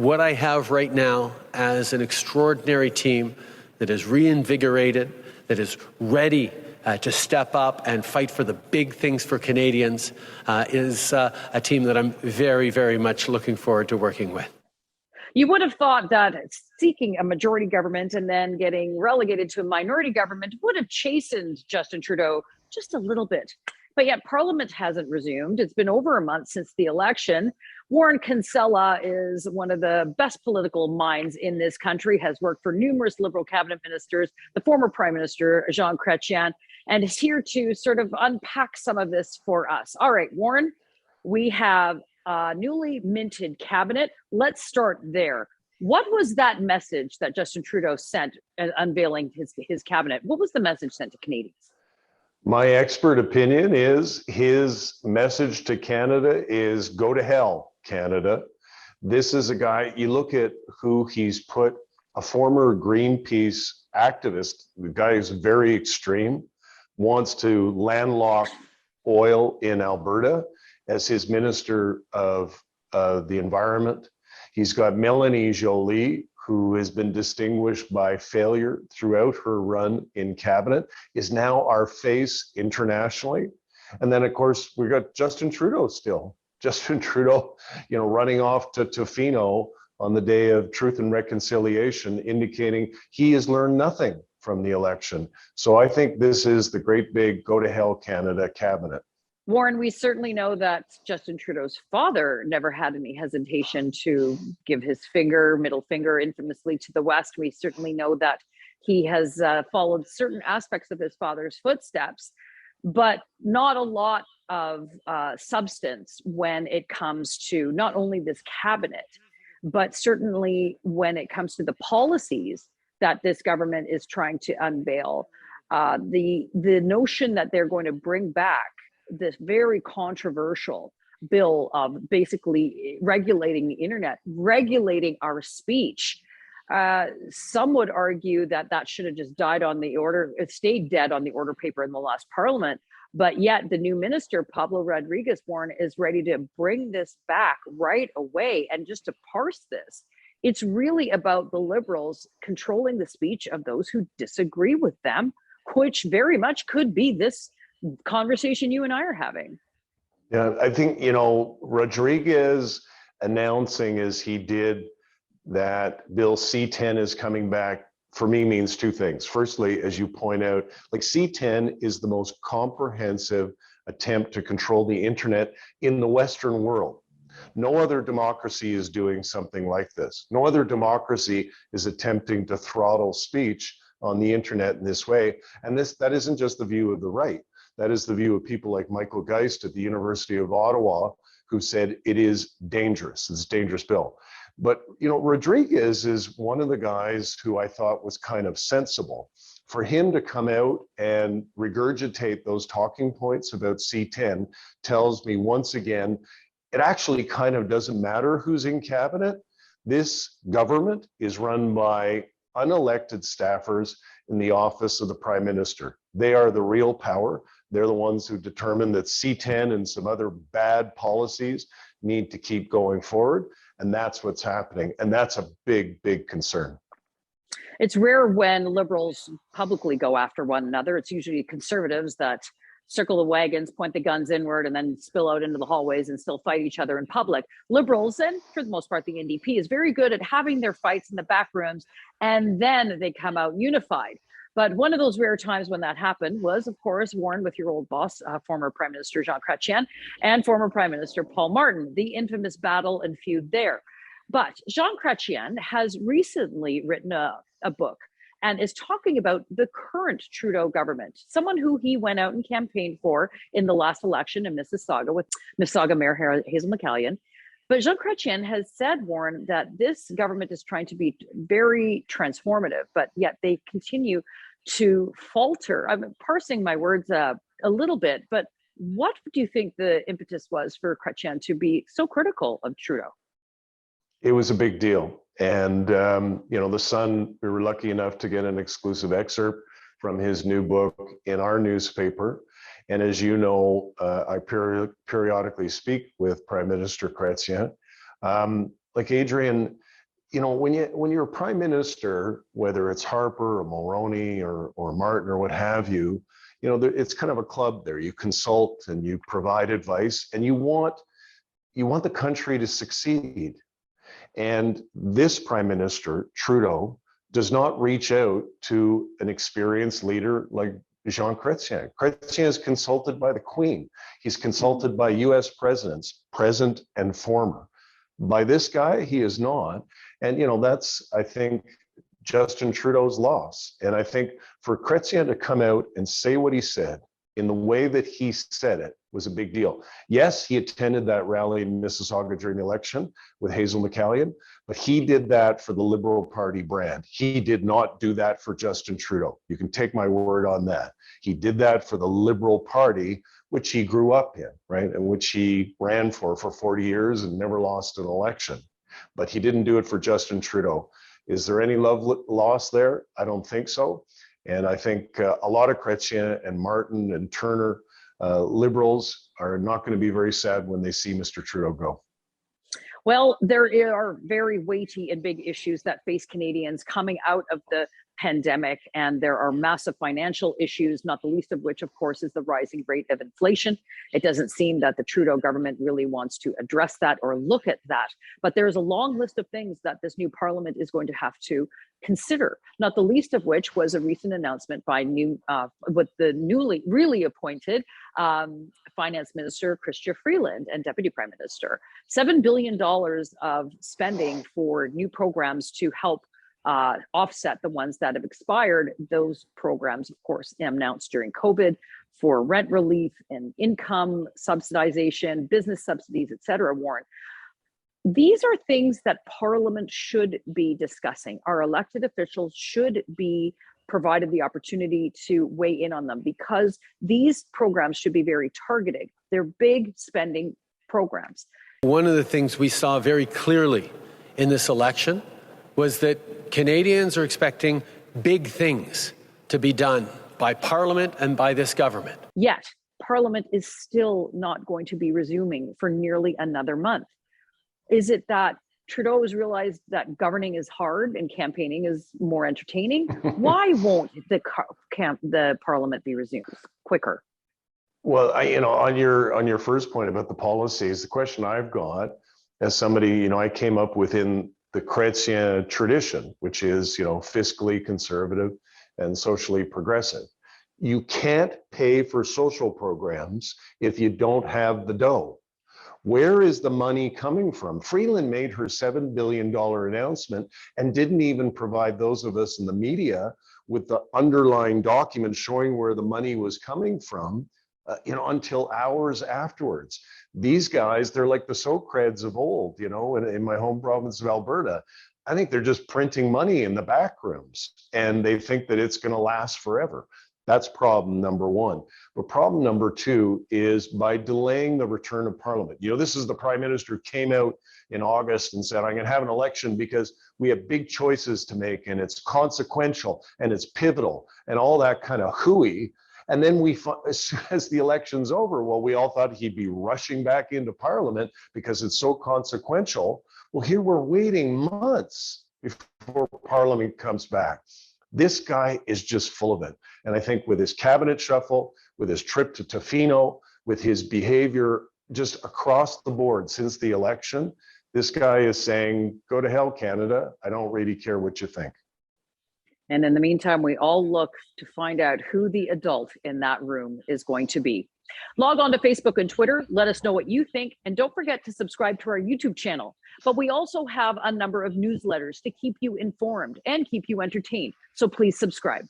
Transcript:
what I have right now as an extraordinary team that is reinvigorated, that is ready to step up and fight for the big things for Canadians, is a team that I'm very, very much looking forward to working with. You would have thought that seeking a majority government and then getting relegated to a minority government would have chastened Justin Trudeau just a little bit. But yet Parliament hasn't resumed. It's been over a month since the election. Warren Kinsella is one of the best political minds in this country, has worked for numerous Liberal cabinet ministers, the former Prime Minister, Jean Chrétien, and is here to sort of unpack some of this for us. All right, Warren, we have a newly minted cabinet. Let's start there. What was that message that Justin Trudeau sent unveiling his cabinet? What was the message sent to Canadians? My expert opinion is his message to Canada is go to hell, Canada. This is a guy, you look at who he's put, a former Greenpeace activist, the guy is very extreme, wants to landlock oil in Alberta as his Minister of the Environment. He's got Melanie Joly, who has been distinguished by failure throughout her run in cabinet, is now our face internationally. And then, of course, we've got Justin Trudeau still. Justin Trudeau, running off to Tofino on the day of Truth and Reconciliation, indicating he has learned nothing from the election. So I think this is the great big go to hell Canada cabinet. Warren, we certainly know that Justin Trudeau's father never had any hesitation to give his middle finger infamously to the West. We certainly know that he has followed certain aspects of his father's footsteps, but not a lot of substance when it comes to not only this cabinet, but certainly when it comes to the policies that this government is trying to unveil. The notion that they're going to bring back this very controversial bill of basically regulating the internet, regulating our speech. Some would argue that should have just stayed dead on the order paper in the last Parliament. But yet the new minister, Pablo Rodriguez, Warren, is ready to bring this back right away. And just to parse this, it's really about the Liberals controlling the speech of those who disagree with them, which very much could be this conversation you and I are having. Yeah, I think, Rodriguez announcing as he did that Bill C-10 is coming back, for me means two things. Firstly, as you point out, C-10 is the most comprehensive attempt to control the internet in the Western world. No other democracy is doing something like this. No other democracy is attempting to throttle speech on the internet in this way. And that isn't just the view of the right. That is the view of people like Michael Geist at the University of Ottawa, who said it is dangerous. It's a dangerous bill. But, Rodriguez is one of the guys who I thought was kind of sensible. For him to come out and regurgitate those talking points about C-10 tells me once again, it actually kind of doesn't matter who's in cabinet. This government is run by unelected staffers in the office of the Prime Minister. They are the real power. They're the ones who determine that C-10 and some other bad policies need to keep going forward. And that's what's happening. And that's a big, big concern. It's rare when Liberals publicly go after one another. It's usually Conservatives that circle the wagons, point the guns inward, and then spill out into the hallways and still fight each other in public. Liberals, and for the most part, the NDP, is very good at having their fights in the back rooms, and then they come out unified. But one of those rare times when that happened was, of course, Warren, with your old boss, former Prime Minister Jean Chrétien, and former Prime Minister Paul Martin, the infamous battle and feud there. But Jean Chrétien has recently written a book and is talking about the current Trudeau government, someone who he went out and campaigned for in the last election in Mississauga with Mississauga Mayor Hazel McCallion. But Jean Chrétien has said, Warren, that this government is trying to be very transformative, but yet they continue to falter. I'm parsing my words a little bit, but what do you think the impetus was for Chrétien to be so critical of Trudeau? It was a big deal. And, The Sun, we were lucky enough to get an exclusive excerpt from his new book in our newspaper. And as you know, I periodically speak with Prime Minister Chrétien. Adrian, when you're a prime minister, whether it's Harper or Mulroney or Martin or what have you, it's kind of a club there. You consult and you provide advice, and you want the country to succeed. And this prime minister, Trudeau, does not reach out to an experienced leader like Jean Chrétien. Chrétien is consulted by the Queen. He's consulted by US presidents, present and former. By this guy, he is not. And, that's, I think, Justin Trudeau's loss. And I think for Chrétien to come out and say what he said in the way that he said it was a big deal. Yes, he attended that rally in Mississauga during the election with Hazel McCallion, but he did that for the Liberal Party brand. He did not do that for Justin Trudeau. You can take my word on that. He did that for the Liberal Party, which he grew up in, right? And which he ran for 40 years and never lost an election. But he didn't do it for Justin Trudeau. Is there any love lost there? I don't think so. And I think a lot of Chrétien and Martin and Turner Liberals are not going to be very sad when they see Mr. Trudeau go. Well, there are very weighty and big issues that face Canadians coming out of the pandemic, and there are massive financial issues, not the least of which, of course, is the rising rate of inflation. It doesn't seem that the Trudeau government really wants to address that or look at that, but there's a long list of things that this new parliament is going to have to consider, not the least of which was a recent announcement by with the newly really appointed Finance Minister Chrystia Freeland and Deputy Prime Minister, $7 billion of spending for new programs to help offset the ones that have expired. Those programs, of course, announced during COVID for rent relief and income subsidization, business subsidies, et cetera, Warren. These are things that Parliament should be discussing. Our elected officials should be provided the opportunity to weigh in on them, because these programs should be very targeted. They're big spending programs. One of the things we saw very clearly in this election was that Canadians are expecting big things to be done by Parliament and by this government. Yet, Parliament is still not going to be resuming for nearly another month. Is it that Trudeau has realized that governing is hard and campaigning is more entertaining? Why won't the Parliament be resumed quicker? Well, on your first point about the policies, the question I've got as somebody, I came up within the Chrétien tradition, which is, fiscally conservative and socially progressive. You can't pay for social programs if you don't have the dough. Where is the money coming from? Freeland made her $7 billion announcement and didn't even provide those of us in the media with the underlying documents showing where the money was coming from, until hours afterwards. These guys, they're like the Socreds of old, in my home province of Alberta. I think they're just printing money in the back rooms, and they think that it's going to last forever. That's problem number one. But problem number two is by delaying the return of Parliament. This is the Prime Minister came out in August and said, I'm going to have an election because we have big choices to make, and it's consequential and it's pivotal and all that kind of hooey. And then as soon as the election's over, well, we all thought he'd be rushing back into Parliament because it's so consequential. Well, here we're waiting months before Parliament comes back. This guy is just full of it. And I think with his cabinet shuffle, with his trip to Tofino, with his behavior just across the board since the election, this guy is saying, go to hell, Canada. I don't really care what you think. And in the meantime, we all look to find out who the adult in that room is going to be. Log on to Facebook and Twitter. Let us know what you think. And don't forget to subscribe to our YouTube channel. But we also have a number of newsletters to keep you informed and keep you entertained. So please subscribe.